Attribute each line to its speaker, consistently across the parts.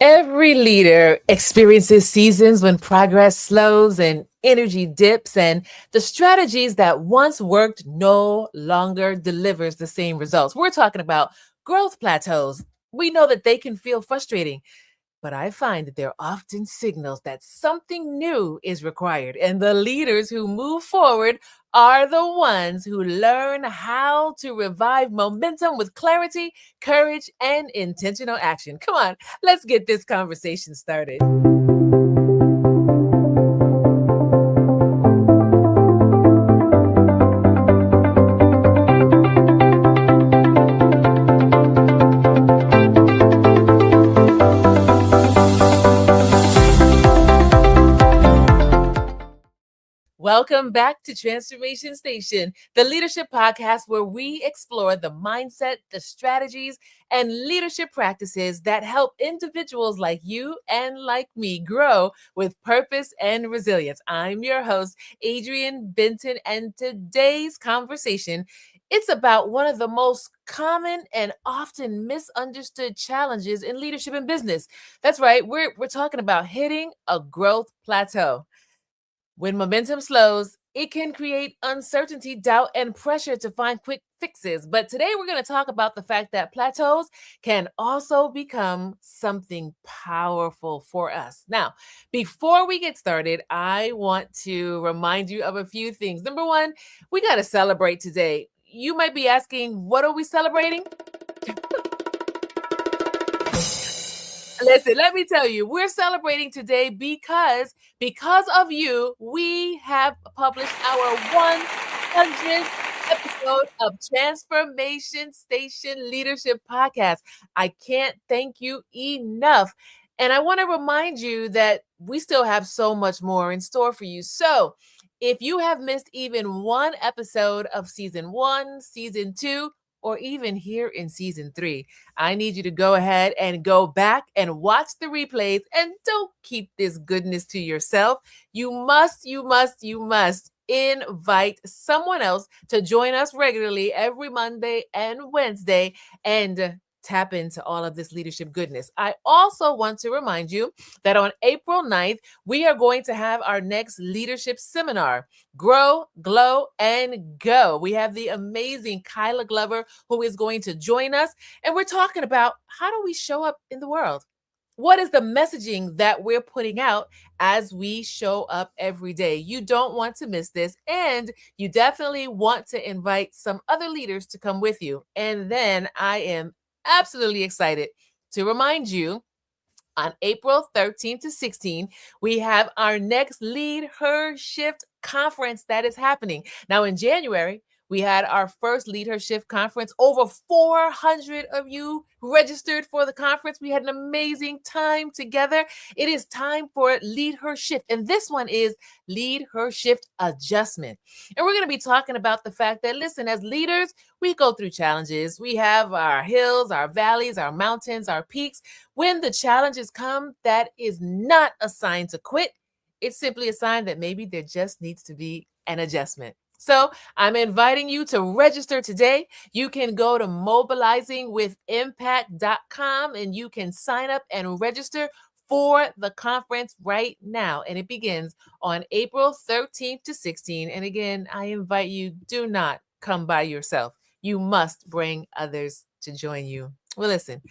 Speaker 1: Every leader experiences seasons when progress slows and energy dips, and the strategies that once worked no longer delivers the same results. We're talking about growth plateaus. We know that they can feel frustrating, but I find that they're often signals that something new is required. And the leaders who move forward are the ones who learn how to revive momentum with clarity, courage, and intentional action. Come on, let's get this conversation started. Welcome back to Transformation Station, the leadership podcast where we explore the mindset, the strategies, and leadership practices that help individuals like you and like me grow with purpose and resilience. I'm your host, Adrienne Benton, and today's conversation, it's about one of the most common and often misunderstood challenges in leadership and business. That's right, we're talking about hitting a growth plateau. When momentum slows, it can create uncertainty, doubt, and pressure to find quick fixes. But today we're going to talk about the fact that plateaus can also become something powerful for us. Now, before we get started, I want to remind you of a few things. Number one, we got to celebrate today. You might be asking, what are we celebrating? Listen, let me tell you, we're celebrating today because of you, we have published our 100th episode of Transformation Station Leadership Podcast. I can't thank you enough. And I want to remind you that we still have so much more in store for you. So if you have missed even one episode of season 1, season 2, or even here in season 3, I need you to go ahead and go back and watch the replays, and don't keep this goodness to yourself. You must invite someone else to join us regularly every Monday and Wednesday and tap into all of this leadership goodness. I also want to remind you that on April 9th, we are going to have our next leadership seminar, Grow, Glow, and Go. We have the amazing Kyla Glover who is going to join us, and we're talking about how do we show up in the world? What is the messaging that we're putting out as we show up every day? You don't want to miss this, and you definitely want to invite some other leaders to come with you. And then I am absolutely excited to remind you on April 13th to 16th, we have our next Lead Her Shift conference that is happening. Now, in January, we had our first Lead Her Shift conference. Over 400 of you registered for the conference. We had an amazing time together. It is time for Lead Her Shift. And this one is Lead Her Shift Adjustment. And we're going to be talking about the fact that, listen, as leaders, we go through challenges. We have our hills, our valleys, our mountains, our peaks. When the challenges come, that is not a sign to quit. It's simply a sign that maybe there just needs to be an adjustment. So I'm inviting you to register today. You can go to mobilizingwithimpact.com and you can sign up and register for the conference right now. And it begins on April 13th to 16th. And again, I invite you, do not come by yourself. You must bring others to join you. Well, listen,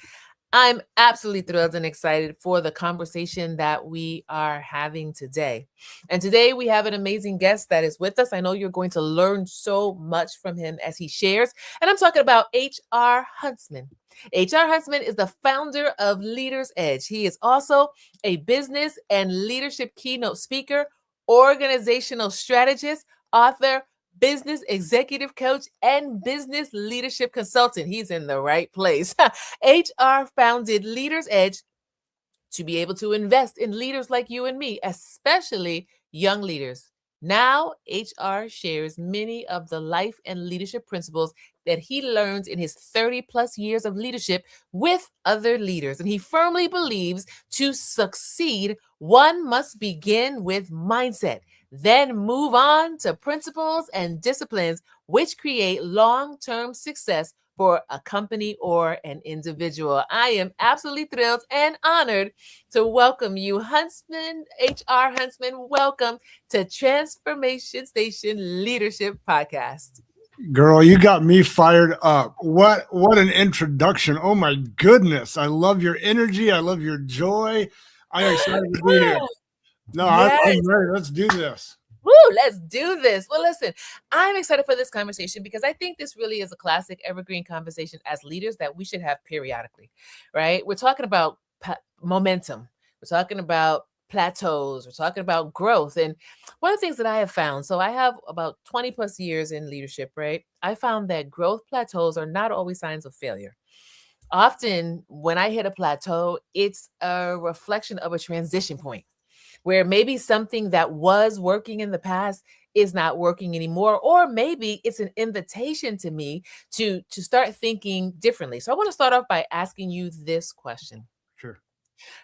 Speaker 1: I'm absolutely thrilled and excited for the conversation that we are having today. And today we have an amazing guest that is with us. I know you're going to learn so much from him as he shares. And I'm talking about HR Huntsman. HR Huntsman is the founder of Leaders Edge. He is also a business and leadership keynote speaker, organizational strategist, author, business executive coach, and business leadership consultant. He's in the right place. HR founded Leaders Edge to be able to invest in leaders like you and me, especially young leaders. Now, HR shares many of the life and leadership principles that he learns in his 30 plus years of leadership with other leaders. And he firmly believes to succeed, one must begin with mindset, then move on to principles and disciplines which create long-term success for a company or an individual. I am absolutely thrilled and honored to welcome you, Huntsman, HR Huntsman. Welcome to Transformation Station Leadership Podcast.
Speaker 2: Girl, you got me fired up. What an introduction. Oh my goodness. I love your energy. I love your joy. I'm excited to be here. No,
Speaker 1: Yes.
Speaker 2: I'm ready. Let's do this.
Speaker 1: Woo, let's do this. Well, listen, I'm excited for this conversation because I think this really is a classic evergreen conversation as leaders that we should have periodically, right? We're talking about momentum. We're talking about plateaus. We're talking about growth. And one of the things that I have found, so I have about 20 plus years in leadership, right? I found that growth plateaus are not always signs of failure. Often when I hit a plateau, it's a reflection of a transition point where maybe something that was working in the past is not working anymore, or maybe it's an invitation to me to start thinking differently. So I want to start off by asking you this question.
Speaker 2: Sure.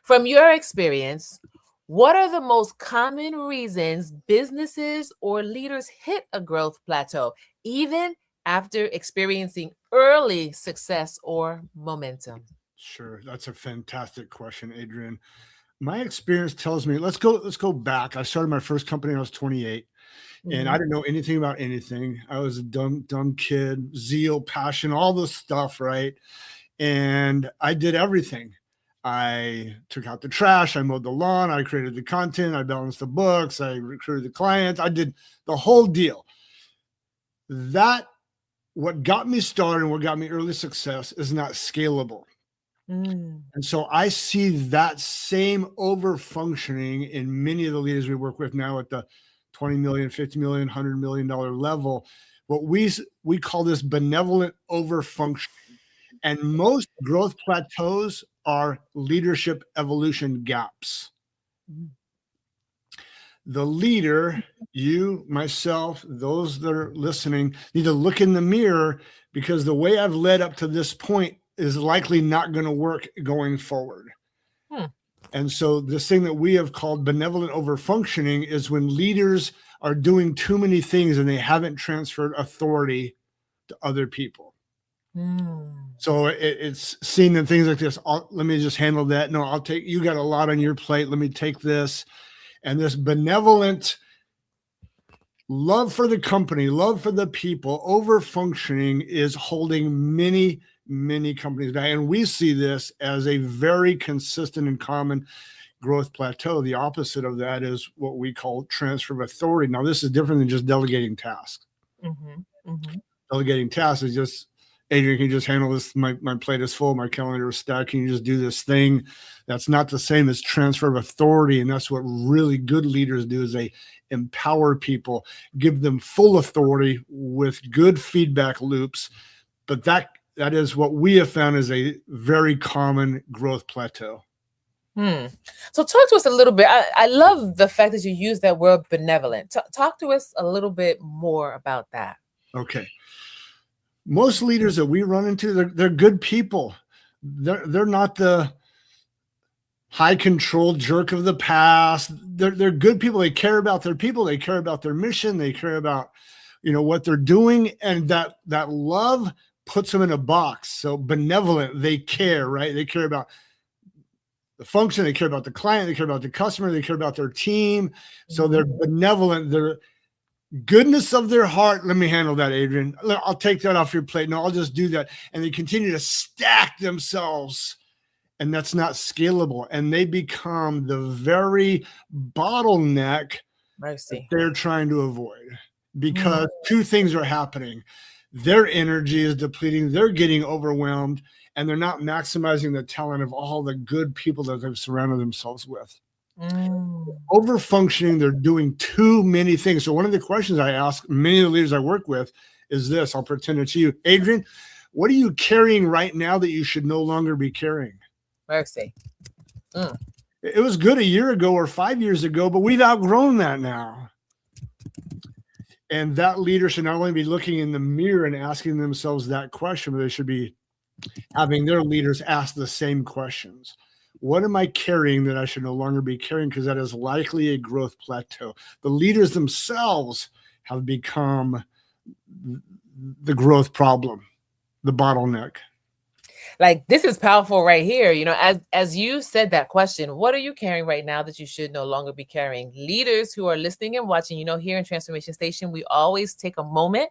Speaker 1: From your experience, what are the most common reasons businesses or leaders hit a growth plateau, even after experiencing early success or momentum?
Speaker 2: Sure. That's a fantastic question, Adrian. My experience tells me let's go back. I started my first company when I was 28, and I
Speaker 1: Mhm.
Speaker 2: didn't know anything about anything. I was a dumb kid, zeal, passion, all this stuff, right? And I did everything. I took out the trash, I mowed the lawn, I created the content, I balanced the books, I recruited the clients, I did the whole deal. That what got me started and what got me early success is not scalable.
Speaker 1: Mm.
Speaker 2: And so I see that same over functioning in many of the leaders we work with now at the 20 million, 50 million, $100 million level. What we call this benevolent over functioning. And most growth plateaus are leadership evolution gaps.
Speaker 1: Mm.
Speaker 2: The leader, you, myself, those that are listening, need to look in the mirror because the way I've led up to this point is likely not going to work going forward.
Speaker 1: Hmm.
Speaker 2: And so this thing that we have called benevolent overfunctioning is when leaders are doing too many things and they haven't transferred authority to other people.
Speaker 1: Mm.
Speaker 2: So it's seen in things like this. Let me just handle that. No, you got a lot on your plate. Let me take this. And this benevolent love for the company, love for the people, over functioning is holding many, many companies back. And we see this as a very consistent and common growth plateau. The opposite of that is what we call transfer of authority. Now, this is different than just delegating tasks.
Speaker 1: Mhm. Mhm.
Speaker 2: Delegating tasks is just, Adrian, can you just handle this? My plate is full, my calendar is stacked. Can you just do this thing? That's not the same as transfer of authority. And that's what really good leaders do is they empower people, give them full authority with good feedback loops. But that is what we have found is a very common growth plateau.
Speaker 1: So talk to us a little bit. I love the fact that you use that word benevolent. Talk to us a little bit more about that.
Speaker 2: Okay. Most leaders that we run into, they're good people. They're not the high control jerk of the past. They're good people. They care about their people. They care about their mission. They care about, what they're doing. And that love puts them in a box. So benevolent, they care, right? They care about the function. They care about the client. They care about the customer. They care about their team. So they're benevolent. They're goodness of their heart. Let me handle that, Adrian. I'll take that off your plate. No, I'll just do that. And they continue to stack themselves. And that's not scalable. And they become the very bottleneck that
Speaker 1: Mercy.
Speaker 2: they're trying to avoid because two things are happening. Their energy is depleting. They're getting overwhelmed and they're not maximizing the talent of all the good people that they've surrounded themselves with. Over functioning, they're doing too many things. So one of the questions I ask many of the leaders I work with is this. I'll pretend it's you. Adrian, what are you carrying right now that you should no longer be carrying?
Speaker 1: Mercy.
Speaker 2: It was good a year ago or 5 years ago, but we've outgrown that now. And that leader should not only be looking in the mirror and asking themselves that question, but they should be having their leaders ask the same questions. What am I carrying that I should no longer be carrying? Because that is likely a growth plateau. The leaders themselves have become the growth problem. the bottleneck.
Speaker 1: Like, this is powerful right here. You know, as you said that question, what are you carrying right now that you should no longer be carrying? Leaders who are listening and watching, you know, here in Transformation Station, we always take a moment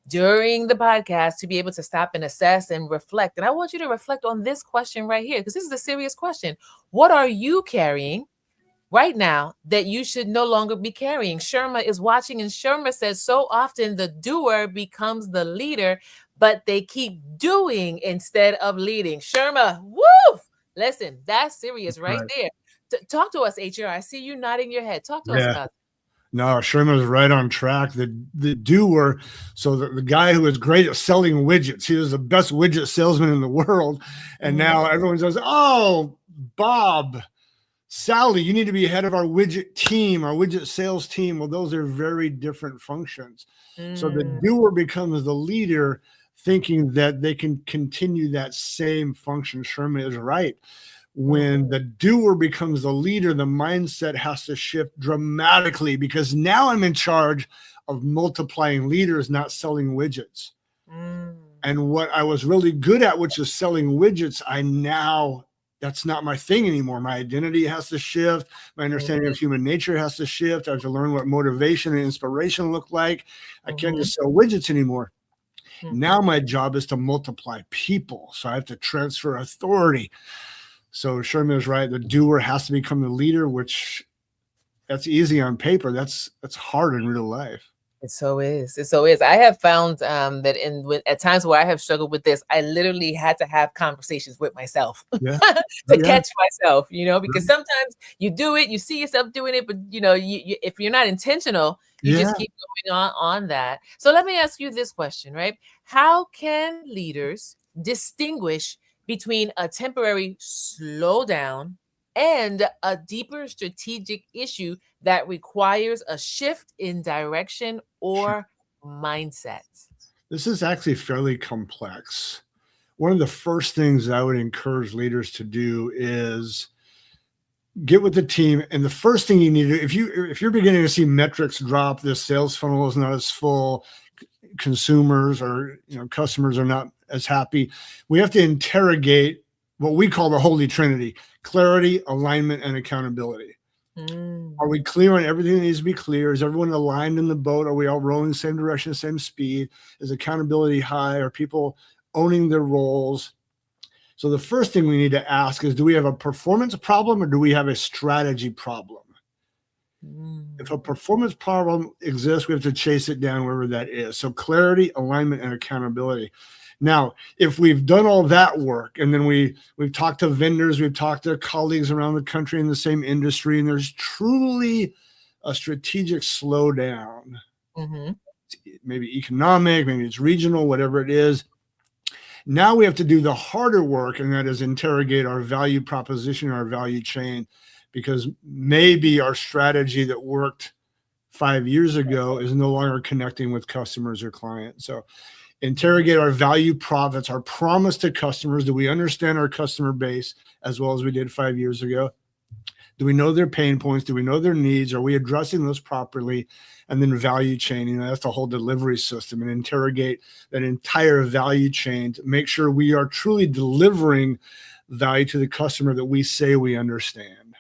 Speaker 1: during the podcast to be able to stop and assess and reflect. And I want you to reflect on this question right here, because this is a serious question. What are you carrying right now that you should no longer be carrying? Sherma is watching, and Sherma says, so often the doer becomes the leader, but they keep doing instead of leading. Sherma, woo! Listen, that's serious right there. Talk to us, HR. I see you nodding your head. Talk to us about it.
Speaker 2: No, Sherman's right on track. The doer, so the guy who was great at selling widgets, he was the best widget salesman in the world. And now everyone says, oh, Bob, Sally, you need to be head of our widget team, our widget sales team. Well, those are very different functions. So the doer becomes the leader, thinking that they can continue that same function. Sherman is right. When the doer becomes the leader, the mindset has to shift dramatically, because now I'm in charge of multiplying leaders, not selling widgets. And what I was really good at, which is selling widgets, that's not my thing anymore. My identity has to shift. My understanding of human nature has to shift. I have to learn what motivation and inspiration look like. I can't just sell widgets anymore. Now my job is to multiply people. So I have to transfer authority. So Sherman is right. The doer has to become the leader, which that's easy on paper. That's hard in real life.
Speaker 1: It so is. It so is. I have found that at times where I have struggled with this, I literally had to have conversations with myself to catch myself, you know, because sometimes you do it, you see yourself doing it, but you know, you if you're not intentional, you just keep going on that. So let me ask you this question, right? How can leaders distinguish between a temporary slowdown and a deeper strategic issue that requires a shift in direction or mindset?
Speaker 2: This is actually fairly complex. One of the first things I would encourage leaders to do is get with the team. And the first thing you need to do, if you're beginning to see metrics drop, this sales funnel is not as full, consumers or customers are not as happy, we have to interrogate what we call the Holy Trinity: clarity, alignment, and accountability. Are we clear on everything that needs to be clear? Is everyone aligned in the boat? Are we all rowing the same direction, the same speed? Is accountability high? Are people owning their roles? So the first thing we need to ask is, do we have a performance problem or do we have a strategy problem? If a performance problem exists, we have to chase it down wherever that is. So clarity, alignment, and accountability. Now, if we've done all that work, and then we've talked to vendors, we've talked to colleagues around the country in the same industry, and there's truly a strategic slowdown, maybe economic, maybe it's regional, whatever it is. Now we have to do the harder work, and that is interrogate our value proposition, our value chain, because maybe our strategy that worked 5 years ago is no longer connecting with customers or clients. So interrogate our value prop. That's our promise to customers. Do we understand our customer base as well as we did 5 years ago? Do we know their pain points? Do we know their needs? Are we addressing those properly? And then value chain, that's the whole delivery system, and interrogate that entire value chain to make sure we are truly delivering value to the customer that we say we understand.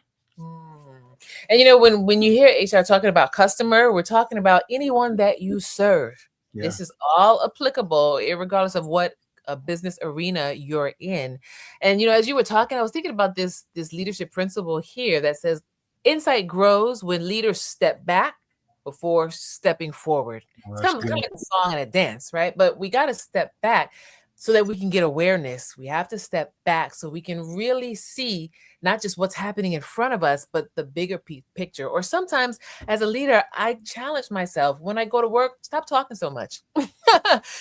Speaker 1: And when you hear HR talking about customer, we're talking about anyone that you serve. This is all applicable, regardless of what a business arena you're in. And as you were talking, I was thinking about this leadership principle here that says insight grows when leaders step back before stepping forward. It's kind of like a song and a dance, right? But we got to step back so that we can get awareness. We have to step back so we can really see not just what's happening in front of us, but the bigger picture. Or sometimes as a leader, I challenge myself when I go to work, stop talking so much.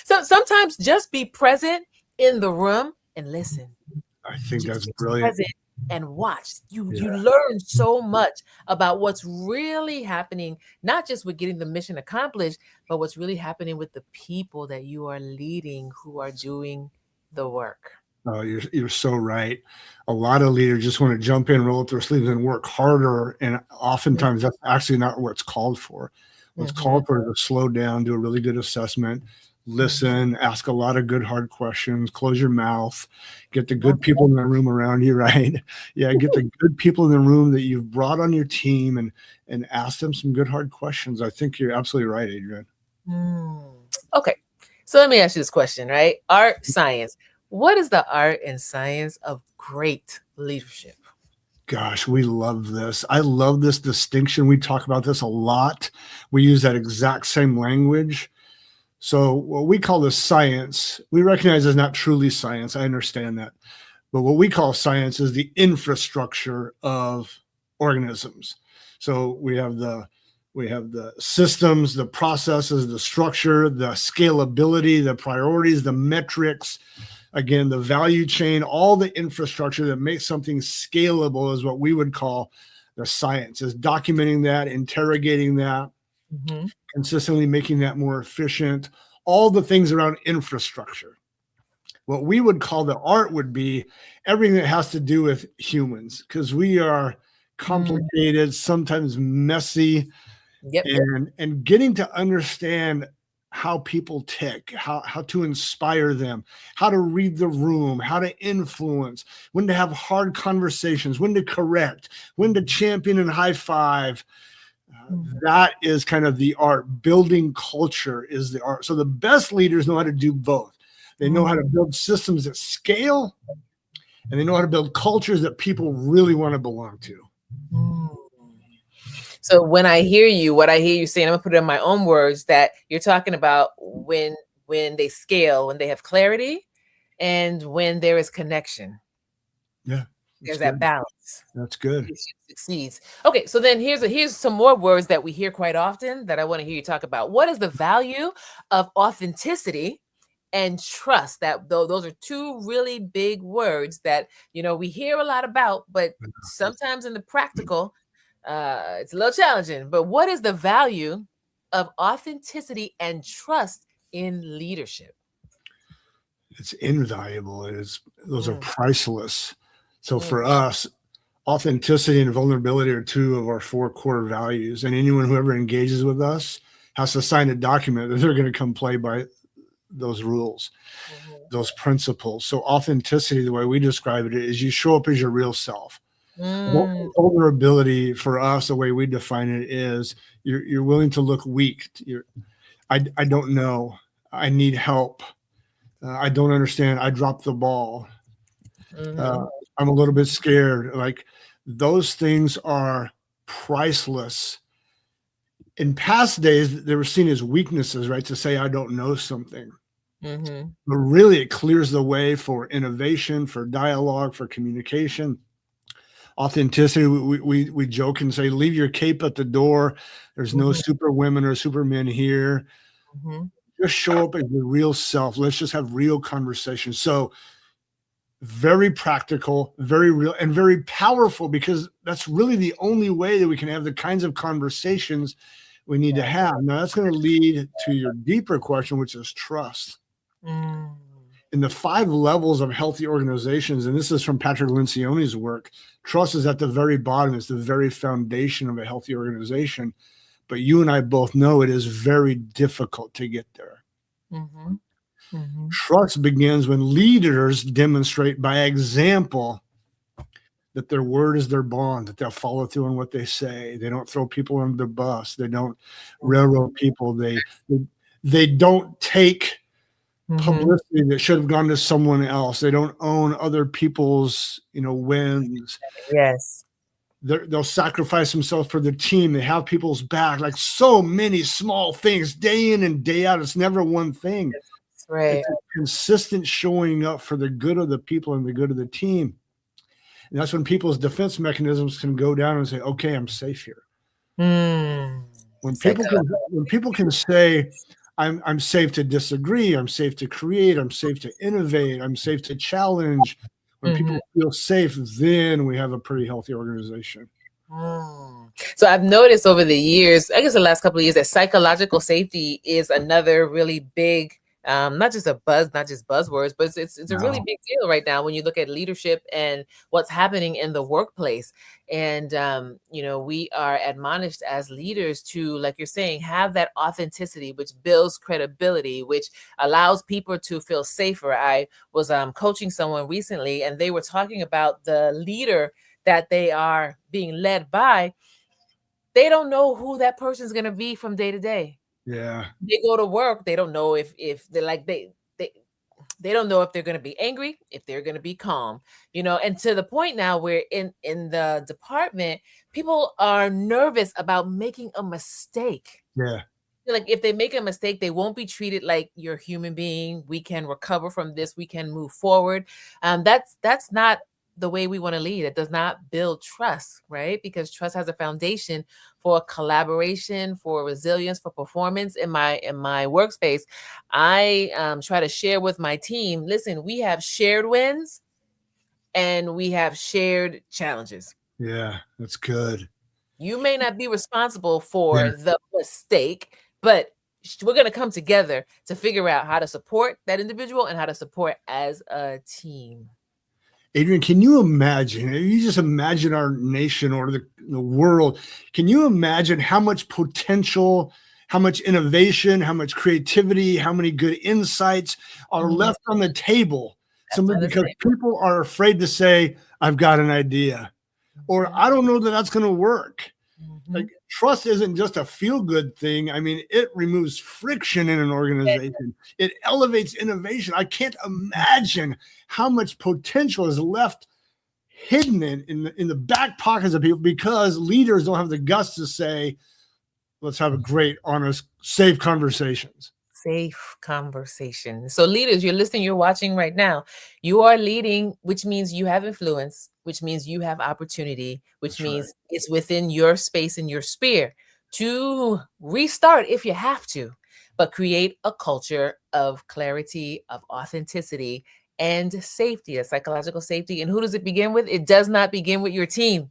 Speaker 1: So sometimes just be present in the room and listen.
Speaker 2: I think that's brilliant.
Speaker 1: And watch. You learn so much about what's really happening, not just with getting the mission accomplished, but what's really happening with the people that you are leading who are doing the work.
Speaker 2: Oh, you're so right. A lot of leaders just want to jump in, roll up their sleeves, and work harder. And oftentimes that's actually not what's called for. What's called for is to slow down, do a really good assessment, listen, ask a lot of good hard questions, close your mouth, get the good people in the room around you, right? Yeah, get the good people in the room that you've brought on your team and ask them some good hard questions. I think you're absolutely right, Adrian.
Speaker 1: Okay. So let me ask you this question, right? Art, science. What is the art and science of great leadership?
Speaker 2: Gosh, we love this. I love this distinction. We talk about this a lot. We use that exact same language. So what we call this science, we recognize is not truly science. I understand that. But what we call science is the infrastructure of organisms. So we have the systems, the processes, the structure, the scalability, the priorities, the metrics, again, the value chain, all the infrastructure that makes something scalable is what we would call the science, is documenting that, interrogating that, consistently making that more efficient, all the things around infrastructure. What we would call the art would be everything that has to do with humans, because we are complicated, sometimes messy, and getting to understand how people tick, how to inspire them, how to read the room, how to influence, when to have hard conversations, when to correct, when to champion and high five. That is kind of the art. Building culture is the art. So the best leaders know how to do both. They know how to build systems that scale, and they know how to build cultures that people really want to belong to.
Speaker 1: So when I hear you, what I hear you saying, I'm gonna put it in my own words, that you're talking about when they scale, when they have clarity, and when there is connection.
Speaker 2: Yeah,
Speaker 1: There's that balance.
Speaker 2: That's good.
Speaker 1: Leadership succeeds. Okay, so then here's some more words that we hear quite often that I want to hear you talk about. What is the value of authenticity and trust? That those are two really big words that we hear a lot about, but sometimes in the practical, it's a little challenging. But what is the value of authenticity and trust in leadership?
Speaker 2: It's invaluable. Those are priceless. So for us, authenticity and vulnerability are two of our 4 core values. And anyone who ever engages with us has to sign a document that they're going to come play by those rules, those principles. So authenticity, the way we describe it, is you show up as your real self. Vulnerability for us, the way we define it, is you're willing to look weak. I don't know. I need help. I don't understand. I dropped the ball. I'm a little bit scared. Like, those things are priceless. In past days, they were seen as weaknesses, right? To say I don't know something. But really, it clears the way for innovation, for dialogue, for communication. Authenticity, we joke and say, leave your cape at the door. There's no super women or supermen here. Just show up as your real self. Let's just have real conversations. So very practical, very real, and very powerful, because that's really the only way that we can have the kinds of conversations we need to have. Now, that's going to lead to your deeper question, which is trust. In the 5 levels of healthy organizations, and this is from Patrick Lencioni's work, trust is at the very bottom. It's the very foundation of a healthy organization. But you and I both know it is very difficult to get there. Trust begins when leaders demonstrate by example that their word is their bond, that they'll follow through on what they say. They don't throw people under the bus. They don't railroad people. They don't take publicity that should have gone to someone else. They don't own other people's, wins.
Speaker 1: Yes.
Speaker 2: They'll sacrifice themselves for the team. They have people's back. Like, so many small things, day in and day out. It's never one thing.
Speaker 1: That's right.
Speaker 2: It's a consistent showing up for the good of the people and the good of the team. And that's when people's defense mechanisms can go down and say, okay, I'm safe here. When people can say, I'm safe to disagree, I'm safe to create, I'm safe to innovate, I'm safe to challenge. When people feel safe, then we have a pretty healthy organization.
Speaker 1: So I've noticed over the years, I guess the last couple of years, that psychological safety is another really big not just a buzz, not just buzzwords, but it's a really
Speaker 2: No.
Speaker 1: big deal right now when you look at leadership and what's happening in the workplace. And we are admonished as leaders to, like you're saying, have that authenticity, which builds credibility, which allows people to feel safer. I was coaching someone recently, and they were talking about the leader that they are being led by. They don't know who that person's going to be from day to day.
Speaker 2: Yeah.
Speaker 1: They go to work, they don't know if they're like they don't know if they're going to be angry, if they're going to be calm, and to the point now where in the department, people are nervous about making a mistake.
Speaker 2: Yeah.
Speaker 1: Like, if they make a mistake, they won't be treated like you're a human being. We can recover from this. We can move forward. That's not the way we want to lead. It does not build trust, right? Because trust has a foundation for collaboration, for resilience, for performance. In my workspace, I try to share with my team. Listen, we have shared wins and we have shared challenges.
Speaker 2: Yeah. That's good.
Speaker 1: You may not be responsible
Speaker 2: Yeah.
Speaker 1: for the mistake, but we're going to come together to figure out how to support that individual and how to support as a team.
Speaker 2: Adrian, can you imagine? You just imagine our nation or the world. Can you imagine how much potential, how much innovation, how much creativity, how many good insights are left on the table? Simply because people are afraid to say, I've got an idea, or I don't know that that's going to work. Like, trust isn't just a feel-good thing. I mean, it removes friction in an organization. It elevates innovation. I can't imagine how much potential is left hidden in the back pockets of people because leaders don't have the guts to say, let's have a great, honest, safe conversations.
Speaker 1: Safe conversation. So, leaders, you're listening, you're watching right now. You are leading, which means you have influence, which means you have opportunity, which
Speaker 2: That's right.
Speaker 1: means it's within your space and your sphere to restart if you have to, but create a culture of clarity, of authenticity, and safety, a psychological safety. And who does it begin with? It does not begin with your team,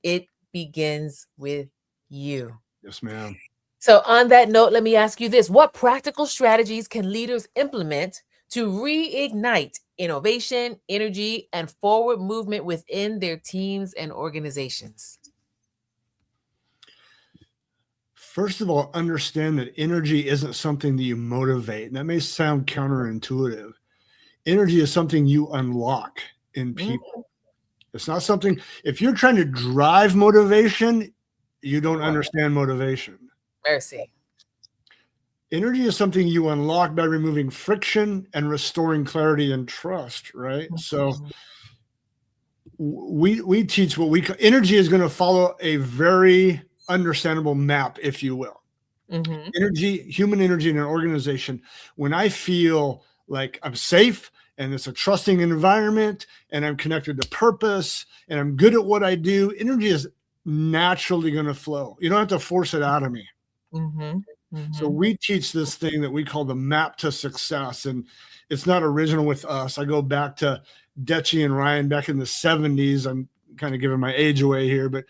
Speaker 1: it begins with you.
Speaker 2: Yes, ma'am.
Speaker 1: So, on that note, let me ask you this: what practical strategies can leaders implement to reignite innovation, energy, and forward movement within their teams and organizations?
Speaker 2: First of all, understand that energy isn't something that you motivate. That may sound counterintuitive. Energy is something you unlock in people. It's not something, if you're trying to drive motivation, you don't understand motivation.
Speaker 1: Mercy.
Speaker 2: Energy is something you unlock by removing friction and restoring clarity and trust, right? So we teach what energy is going to follow a very understandable map, if you will. Energy, human energy in an organization. When I feel like I'm safe and it's a trusting environment and I'm connected to purpose and I'm good at what I do, energy is naturally going to flow. You don't have to force it out of me. So we teach this thing that we call the map to success. And it's not original with us. I go back to Detchy and Ryan back in the 70s. I'm kind of giving my age away here, but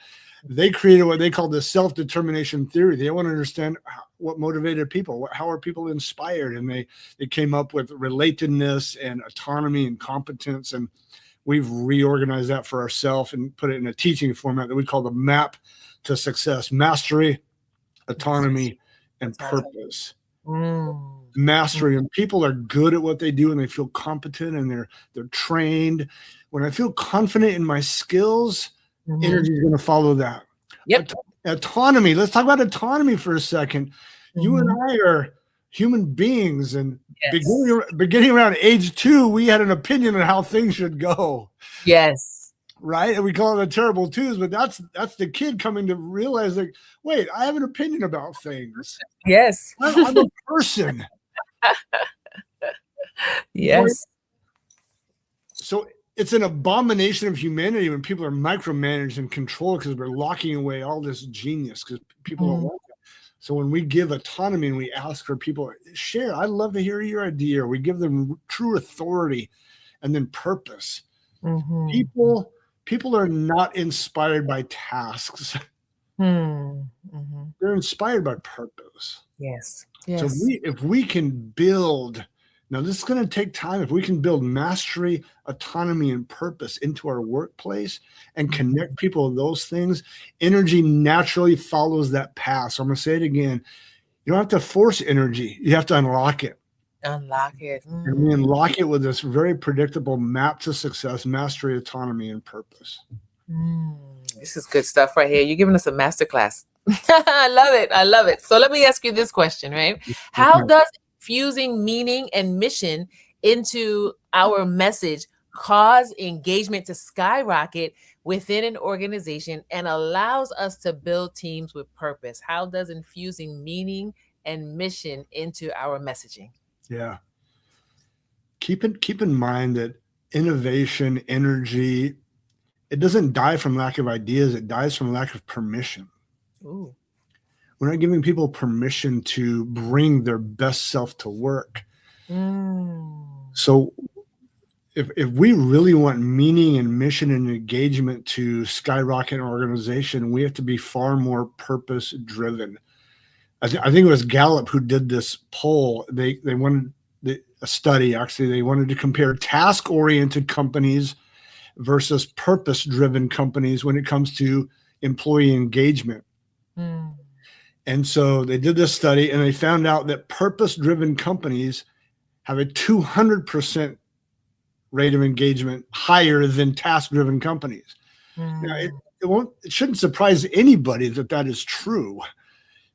Speaker 2: they created what they call the self-determination theory. They want to understand what motivated people, how are people inspired, and they came up with relatedness and autonomy and competence, and we've reorganized that for ourselves and put it in a teaching format that we call the map to success: mastery, autonomy, and purpose. Mastery, and people are good at what they do and they feel competent and they're trained. When I feel confident in my skills, energy is going to follow that.
Speaker 1: Yep.
Speaker 2: Autonomy. Let's talk about autonomy for a second. You and I are human beings, and beginning around age 2, we had an opinion on how things should go.
Speaker 1: Yes.
Speaker 2: Right? And we call it the terrible twos, but that's the kid coming to realize, like, wait, I have an opinion about things.
Speaker 1: Yes.
Speaker 2: I'm a person.
Speaker 1: Yes.
Speaker 2: So it's an abomination of humanity when people are micromanaged and controlled because we're locking away all this genius because people don't want that. So when we give autonomy and we ask for people, share, I'd love to hear your idea, or we give them true authority and then purpose. People are not inspired by tasks. They're inspired by purpose.
Speaker 1: Yes.
Speaker 2: So
Speaker 1: Yes.
Speaker 2: if we can build, now this is going to take time. If we can build mastery, autonomy, and purpose into our workplace and connect people to those things, energy naturally follows that path. So I'm going to say it again. You don't have to force energy. You have to unlock it.
Speaker 1: Unlock it.
Speaker 2: And we unlock it with this very predictable map to success, mastery, autonomy, and purpose.
Speaker 1: This is good stuff right here. You're giving us a masterclass. I love it. I love it. So let me ask you this question, right? How does infusing meaning and mission into our message cause engagement to skyrocket within an organization and allows us to build teams with purpose? How does infusing meaning and mission into our messaging?
Speaker 2: Yeah. Keep in mind that innovation, energy, it doesn't die from lack of ideas. It dies from lack of permission.
Speaker 1: Ooh.
Speaker 2: We're not giving people permission to bring their best self to work. So if we really want meaning and mission and engagement to skyrocket an organization, we have to be far more purpose driven. I think it was Gallup who did this poll. They wanted a study, actually. They wanted to compare task oriented companies versus purpose driven companies when it comes to employee engagement. And so they did this study and they found out that purpose driven companies have a 200% rate of engagement higher than task driven companies. Now, it shouldn't surprise anybody that is true,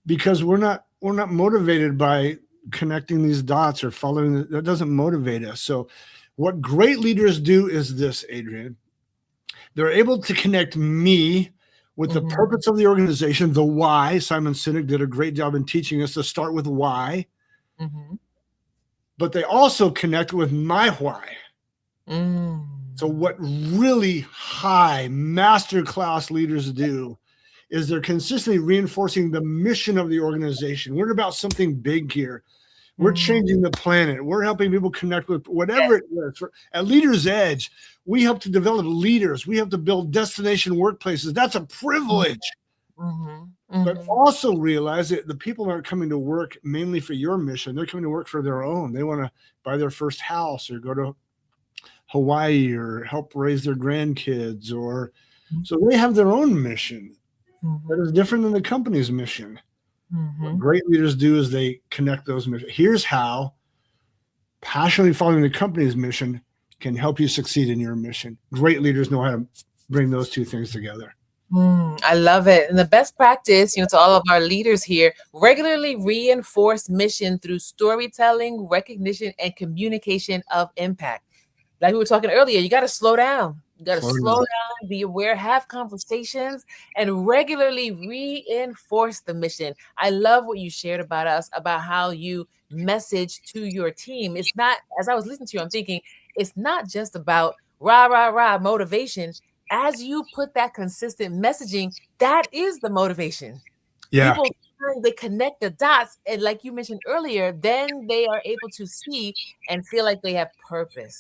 Speaker 2: because we're not motivated by connecting these dots or following. That doesn't motivate us. So what great leaders do is this, Adrienne. They're able to connect me with the purpose of the organization, the why. Simon Sinek did a great job in teaching us to start with why. But they also connect with my why. So what really high masterclass leaders do is they're consistently reinforcing the mission of the organization. We're about something big here. We're changing the planet. We're helping people connect with whatever it is. At Leaders Edge, we help to develop leaders. We help to build destination workplaces. That's a privilege. But also realize that the people aren't coming to work mainly for your mission. They're coming to work for their own. They want to buy their first house or go to Hawaii or help raise their grandkids. So they have their own mission that is different than the company's mission. What great leaders do is they connect those missions. Here's how passionately following the company's mission can help you succeed in your mission. Great leaders know how to bring those two things together.
Speaker 1: I love it. And the best practice, to all of our leaders here, regularly reinforce mission through storytelling, recognition, and communication of impact. Like we were talking earlier, you got to slow down. You got to slow down, be aware, have conversations, and regularly reinforce the mission. I love what you shared about us, about how you message to your team. It's not, as I was listening to you, I'm thinking, it's not just about rah, rah, rah motivation. As you put that consistent messaging, that is the motivation.
Speaker 2: Yeah.
Speaker 1: People, they connect the dots. And like you mentioned earlier, then they are able to see and feel like they have purpose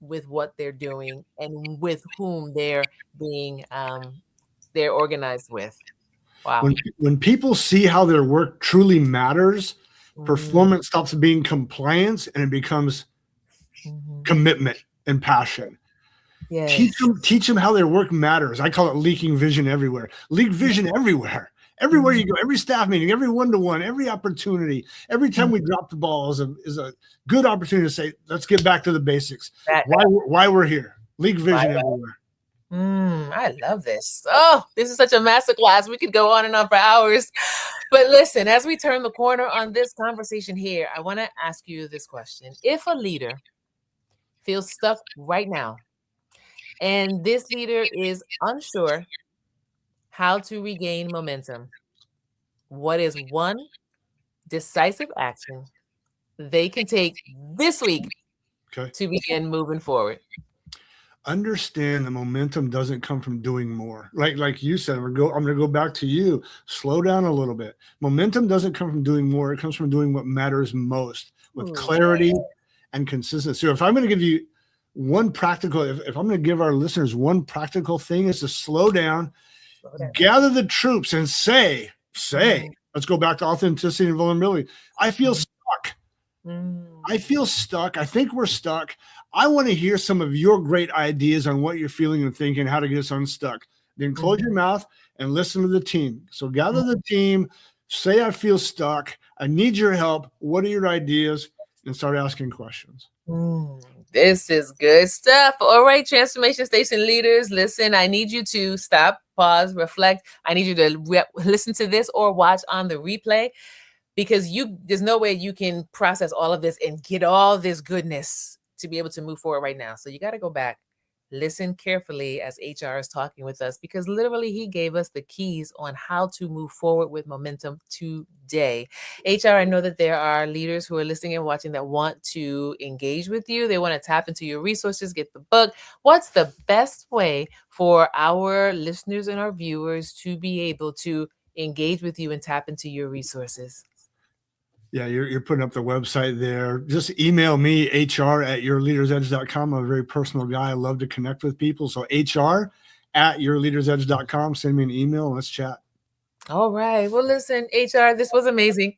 Speaker 1: with what they're doing and with whom they're being they're organized with. Wow.
Speaker 2: When people see how their work truly matters, performance stops being compliance and it becomes commitment and passion.
Speaker 1: Yes.
Speaker 2: Teach them how their work matters. I call it leaking vision everywhere. Leak vision everywhere. Everywhere you go, every staff meeting, every one-to-one, every opportunity, every time we drop the ball is a good opportunity to say, let's get back to the basics. Why we're here. Leak vision everywhere.
Speaker 1: I love this. Oh, this is such a masterclass. We could go on and on for hours. But listen, as we turn the corner on this conversation here, I want to ask you this question. If a leader feels stuck right now, and this leader is unsure how to regain momentum, what is one decisive action they can take this week to begin moving forward?
Speaker 2: Understand the momentum doesn't come from doing more. Like you said, I'm gonna go back to you. Slow down a little bit. Momentum doesn't come from doing more. It comes from doing what matters most with clarity and consistency. So if I'm going to give you one practical, if I'm going to give our listeners one practical thing, is to slow down, gather the troops and say, Let's go back to authenticity and vulnerability. I feel stuck.
Speaker 1: Mm.
Speaker 2: I feel stuck. I think we're stuck. I want to hear some of your great ideas on what you're feeling and thinking, how to get us unstuck. Then close your mouth and listen to the team. So gather the team, say, I feel stuck. I need your help. What are your ideas? And start asking questions.
Speaker 1: This is good stuff. All right, Transformation Station leaders, listen, I need you to stop, pause, reflect. I need you to listen to this or watch on the replay, because there's no way you can process all of this and get all this goodness to be able to move forward right now. So you got to go back, listen carefully as HR is talking with us, because literally he gave us the keys on how to move forward with momentum today. HR, I know that there are leaders who are listening and watching that want to engage with you. They want to tap into your resources, get the book. What's the best way for our listeners and our viewers to be able to engage with you and tap into your resources?
Speaker 2: Yeah, you're putting up the website there. Just email me, hr@yourleadersedge.com. I'm a very personal guy. I love to connect with people. So hr@yourleadersedge.com. Send me an email and let's chat.
Speaker 1: All right. Well, listen, HR, this was amazing.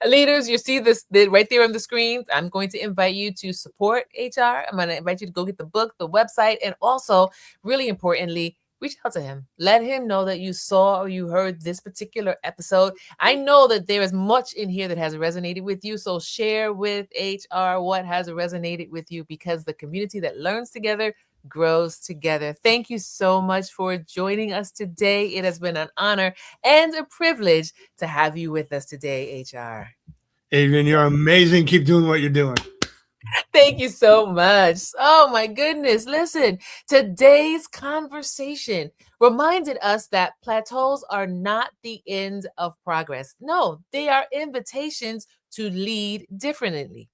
Speaker 1: Leaders, you see this right there on the screens. I'm going to invite you to support HR. I'm going to invite you to go get the book, the website, and also, really importantly, reach out to him. Let him know that you saw or you heard this particular episode. I know that there is much in here that has resonated with you. So share with HR what has resonated with you, because the community that learns together grows together. Thank you so much for joining us today. It has been an honor and a privilege to have you with us today, HR.
Speaker 2: Adrian, you're amazing. Keep doing what you're doing.
Speaker 1: Thank you so much. Oh my goodness. Listen, today's conversation reminded us that plateaus are not the end of progress. No, they are invitations to lead differently.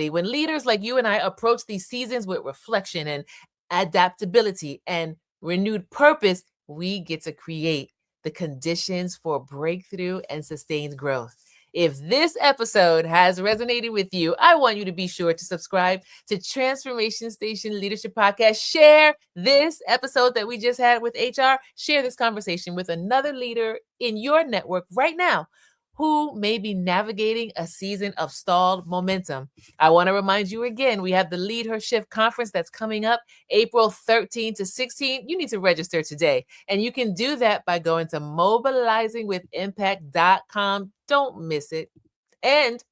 Speaker 1: When leaders like you and I approach these seasons with reflection and adaptability and renewed purpose, we get to create the conditions for breakthrough and sustained growth. If this episode has resonated with you, I want you to be sure to subscribe to Transformation Station Leadership Podcast. Share this episode that we just had with HR. Share this conversation with another leader in your network right now who may be navigating a season of stalled momentum. I want to remind you again, we have the Lead Her Shift conference that's coming up April 13th to 16th. You need to register today. And you can do that by going to mobilizingwithimpact.com. Don't miss it. And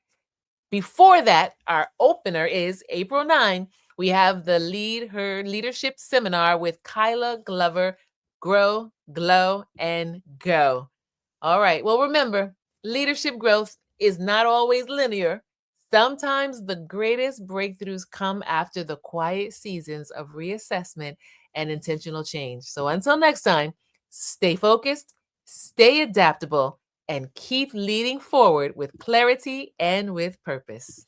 Speaker 1: before that, our opener is April 9. We have the Lead Her Leadership Seminar with Kyla Glover, Grow, Glow, and Go. All right. Well, remember, leadership growth is not always linear. Sometimes the greatest breakthroughs come after the quiet seasons of reassessment and intentional change. So until next time, stay focused, stay adaptable, and keep leading forward with clarity and with purpose.